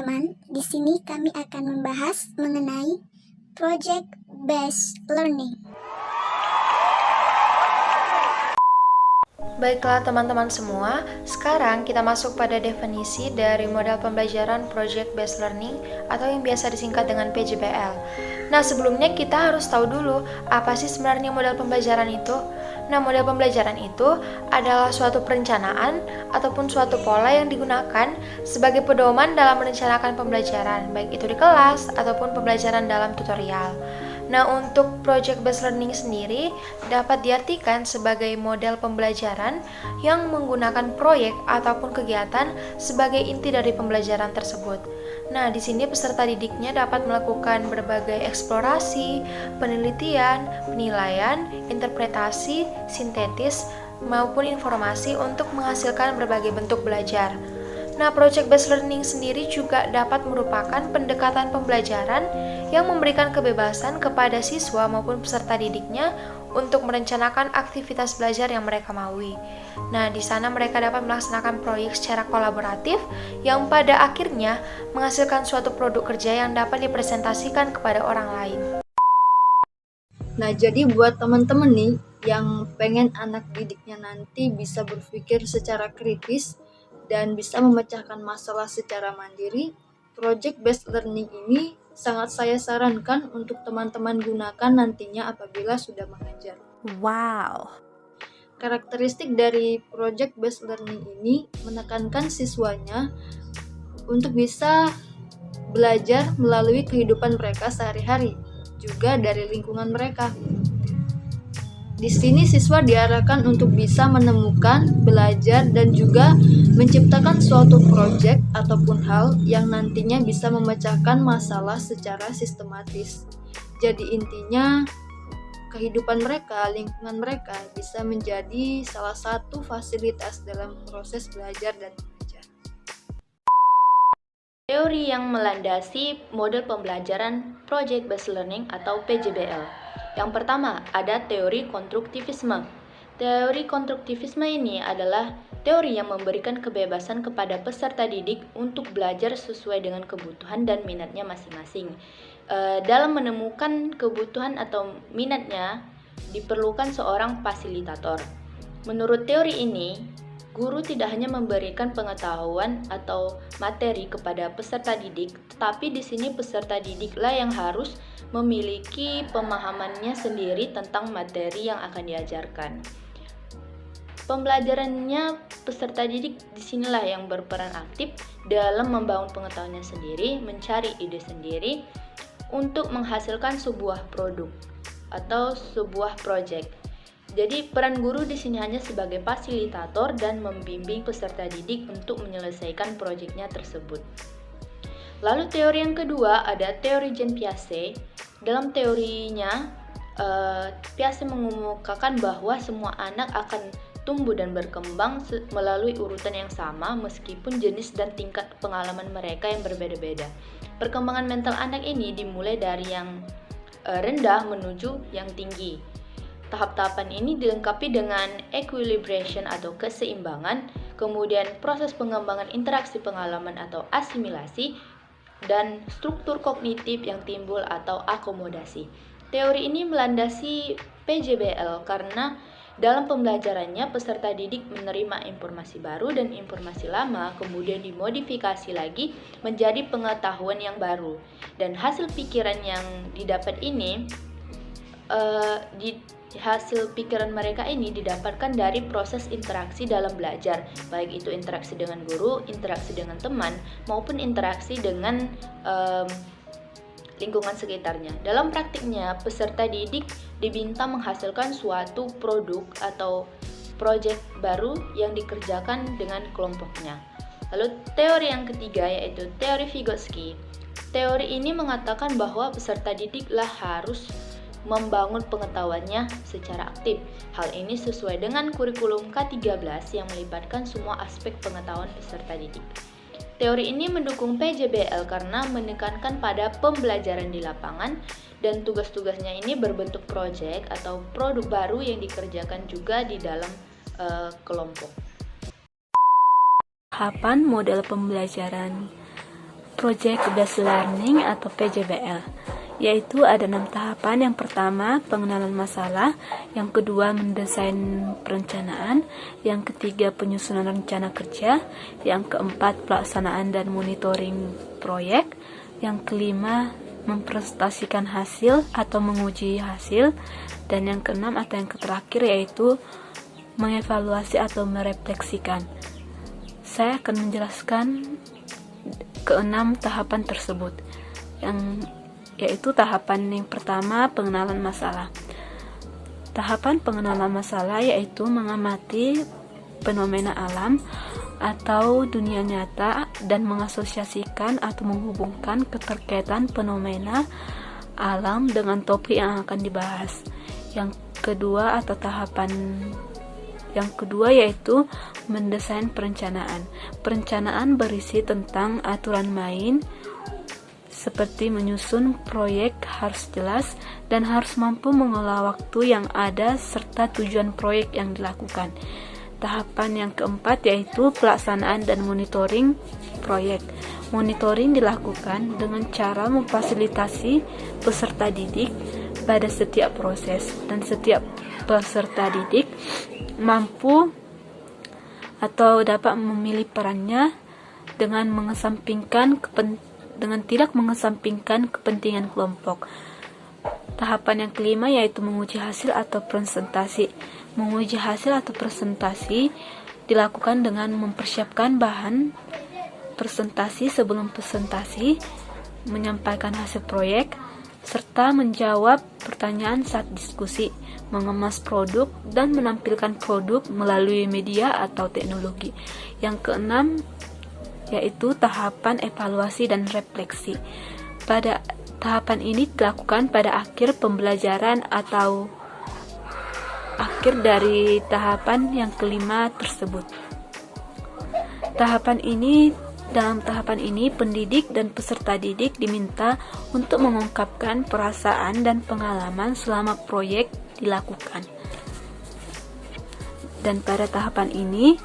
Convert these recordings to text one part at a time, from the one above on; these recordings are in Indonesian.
teman-teman, di sini kami akan membahas mengenai Project Based Learning. Baiklah teman-teman semua, sekarang kita masuk pada definisi dari model pembelajaran Project Based Learning atau yang biasa disingkat dengan PJBL. Nah, sebelumnya kita harus tahu dulu apa sih sebenarnya model pembelajaran itu. Nah, model pembelajaran itu adalah suatu perencanaan ataupun suatu pola yang digunakan sebagai pedoman dalam merencanakan pembelajaran, baik itu di kelas ataupun pembelajaran dalam tutorial. Nah, untuk Project Based Learning sendiri dapat diartikan sebagai model pembelajaran yang menggunakan proyek ataupun kegiatan sebagai inti dari pembelajaran tersebut. Nah, di sini peserta didiknya dapat melakukan berbagai eksplorasi, penelitian, penilaian, interpretasi, sintetis, maupun informasi untuk menghasilkan berbagai bentuk belajar. Nah, Project Based Learning sendiri juga dapat merupakan pendekatan pembelajaran yang memberikan kebebasan kepada siswa maupun peserta didiknya untuk merencanakan aktivitas belajar yang mereka maui. Nah, di sana mereka dapat melaksanakan proyek secara kolaboratif yang pada akhirnya menghasilkan suatu produk kerja yang dapat dipresentasikan kepada orang lain. Nah, jadi buat teman-teman nih yang pengen anak didiknya nanti bisa berpikir secara kritis dan bisa memecahkan masalah secara mandiri, Project Based Learning ini sangat saya sarankan untuk teman-teman gunakan nantinya apabila sudah mengajar. Wow! Karakteristik dari Project Based Learning ini menekankan siswanya untuk bisa belajar melalui kehidupan mereka sehari-hari, juga dari lingkungan mereka. Di sini siswa diarahkan untuk bisa menemukan, belajar, dan juga menciptakan suatu proyek ataupun hal yang nantinya bisa memecahkan masalah secara sistematis. Jadi intinya, kehidupan mereka, lingkungan mereka bisa menjadi salah satu fasilitas dalam proses belajar dan mengajar. Teori yang melandasi model pembelajaran Project Based Learning atau PJBL. Yang pertama, ada teori konstruktivisme. Teori konstruktivisme ini adalah teori yang memberikan kebebasan kepada peserta didik untuk belajar sesuai dengan kebutuhan dan minatnya masing-masing. Dalam menemukan kebutuhan atau minatnya, diperlukan seorang fasilitator. Menurut teori ini, guru tidak hanya memberikan pengetahuan atau materi kepada peserta didik, tetapi di sini peserta didiklah yang harus memiliki pemahamannya sendiri tentang materi yang akan diajarkan. Pembelajarannya peserta didik disinilah yang berperan aktif dalam membangun pengetahuannya sendiri, mencari ide sendiri untuk menghasilkan sebuah produk atau sebuah proyek. Jadi peran guru di sini hanya sebagai fasilitator dan membimbing peserta didik untuk menyelesaikan proyeknya tersebut. Lalu teori yang kedua ada teori Jean Piaget. Dalam teorinya, Piaget mengemukakan bahwa semua anak akan tumbuh dan berkembang melalui urutan yang sama meskipun jenis dan tingkat pengalaman mereka yang berbeda-beda. Perkembangan mental anak ini dimulai dari yang rendah menuju yang tinggi. Tahap-tahapan ini dilengkapi dengan equilibration atau keseimbangan, kemudian proses pengembangan interaksi pengalaman atau asimilasi, dan struktur kognitif yang timbul atau akomodasi. Teori ini melandasi PJBL karena dalam pembelajarannya peserta didik menerima informasi baru dan informasi lama kemudian dimodifikasi lagi menjadi pengetahuan yang baru, dan hasil pikiran yang didapat ini hasil pikiran mereka ini didapatkan dari proses interaksi dalam belajar, baik itu interaksi dengan guru, interaksi dengan teman, maupun interaksi dengan lingkungan sekitarnya. Dalam praktiknya, peserta didik diminta menghasilkan suatu produk atau proyek baru yang dikerjakan dengan kelompoknya. Lalu teori yang ketiga yaitu teori Vygotsky. Teori ini mengatakan bahwa peserta didiklah harus membangun pengetahuannya secara aktif. Hal ini sesuai dengan kurikulum K13 yang melibatkan semua aspek pengetahuan peserta didik. Teori ini mendukung PJBL karena menekankan pada pembelajaran di lapangan dan tugas-tugasnya ini berbentuk proyek atau produk baru yang dikerjakan juga di dalam kelompok. Tahapan model pembelajaran. Project Based Learning atau PJBL, yaitu ada 6 tahapan. Yang pertama, pengenalan masalah. Yang kedua, mendesain perencanaan. Yang ketiga, penyusunan rencana kerja. Yang keempat, pelaksanaan dan monitoring proyek. Yang kelima, mempresentasikan hasil atau menguji hasil. Dan yang keenam atau yang terakhir yaitu mengevaluasi atau merefleksikan. Saya akan menjelaskan keenam tahapan tersebut, yaitu tahapan yang pertama, pengenalan masalah. Tahapan pengenalan masalah yaitu mengamati fenomena alam atau dunia nyata dan mengasosiasikan atau menghubungkan keterkaitan fenomena alam dengan topik yang akan dibahas. Yang kedua yaitu mendesain perencanaan. Perencanaan berisi tentang aturan main seperti menyusun proyek harus jelas dan harus mampu mengelola waktu yang ada serta tujuan proyek yang dilakukan. Tahapan yang keempat yaitu pelaksanaan dan monitoring proyek. Monitoring dilakukan dengan cara memfasilitasi peserta didik pada setiap proses, dan setiap peserta didik mampu atau dapat memilih perannya dengan tidak mengesampingkan kepentingan kelompok. Tahapan yang kelima yaitu menguji hasil atau presentasi. Menguji hasil atau presentasi dilakukan dengan mempersiapkan bahan presentasi sebelum presentasi, menyampaikan hasil proyek, serta menjawab pertanyaan saat diskusi, mengemas produk, dan menampilkan produk melalui media atau teknologi. Yang keenam yaitu tahapan evaluasi dan refleksi. Pada tahapan ini dilakukan pada akhir pembelajaran atau akhir dari tahapan yang kelima tersebut. Dalam tahapan ini, pendidik dan peserta didik diminta untuk mengungkapkan perasaan dan pengalaman selama proyek dilakukan. Dan pada tahapan ini,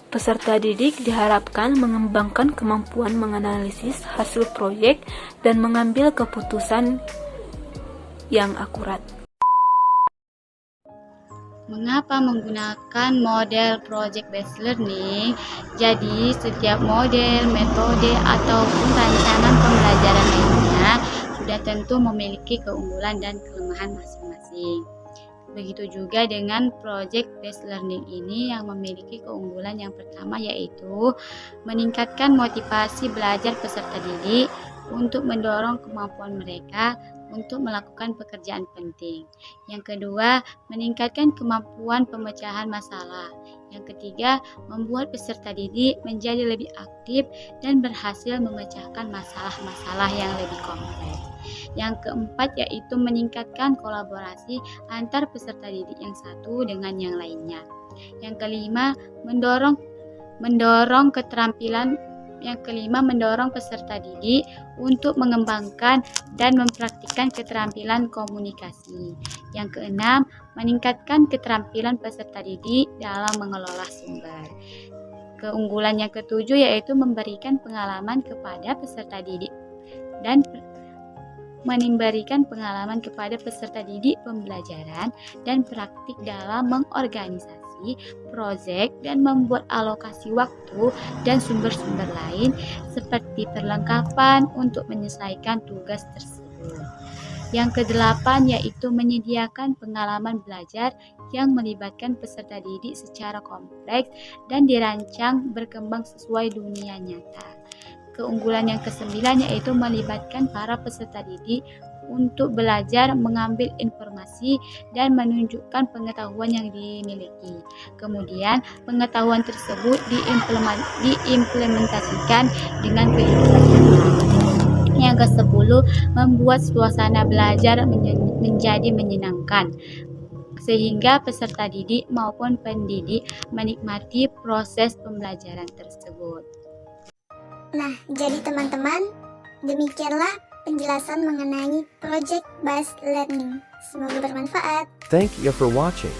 peserta didik diharapkan mengembangkan kemampuan menganalisis hasil proyek dan mengambil keputusan yang akurat. Mengapa menggunakan model project based learning? Jadi, setiap model, metode, ataupun rancangan pembelajaran lainnya sudah tentu memiliki keunggulan dan kelemahan masing-masing. Begitu juga dengan project based learning ini yang memiliki keunggulan yang pertama yaitu meningkatkan motivasi belajar peserta didik untuk mendorong kemampuan mereka untuk melakukan pekerjaan penting. Yang kedua, meningkatkan kemampuan pemecahan masalah. Yang ketiga, membuat peserta didik menjadi lebih aktif dan berhasil memecahkan masalah-masalah yang lebih kompleks. Yang keempat yaitu meningkatkan kolaborasi antar peserta didik yang satu dengan yang lainnya. Yang kelima, mendorong peserta didik untuk mengembangkan dan mempraktikkan keterampilan komunikasi. Yang keenam, meningkatkan keterampilan peserta didik dalam mengelola sumber. Keunggulan yang ketujuh yaitu memberikan pengalaman kepada peserta didik pembelajaran dan praktik dalam mengorganisasi proyek dan membuat alokasi waktu dan sumber-sumber lain seperti perlengkapan untuk menyelesaikan tugas tersebut. Yang kedelapan yaitu menyediakan pengalaman belajar yang melibatkan peserta didik secara kompleks dan dirancang berkembang sesuai dunia nyata. Keunggulan yang kesembilan yaitu melibatkan para peserta didik untuk belajar mengambil informasi dan menunjukkan pengetahuan yang dimiliki. Kemudian, pengetahuan tersebut diimplementasikan dengan kehidupan nyata. Yang ke-10, membuat suasana belajar menjadi menyenangkan sehingga peserta didik maupun pendidik menikmati proses pembelajaran tersebut. Nah, jadi teman-teman, demikianlah penjelasan mengenai Project Based Learning. Semoga bermanfaat. Thank you for watching.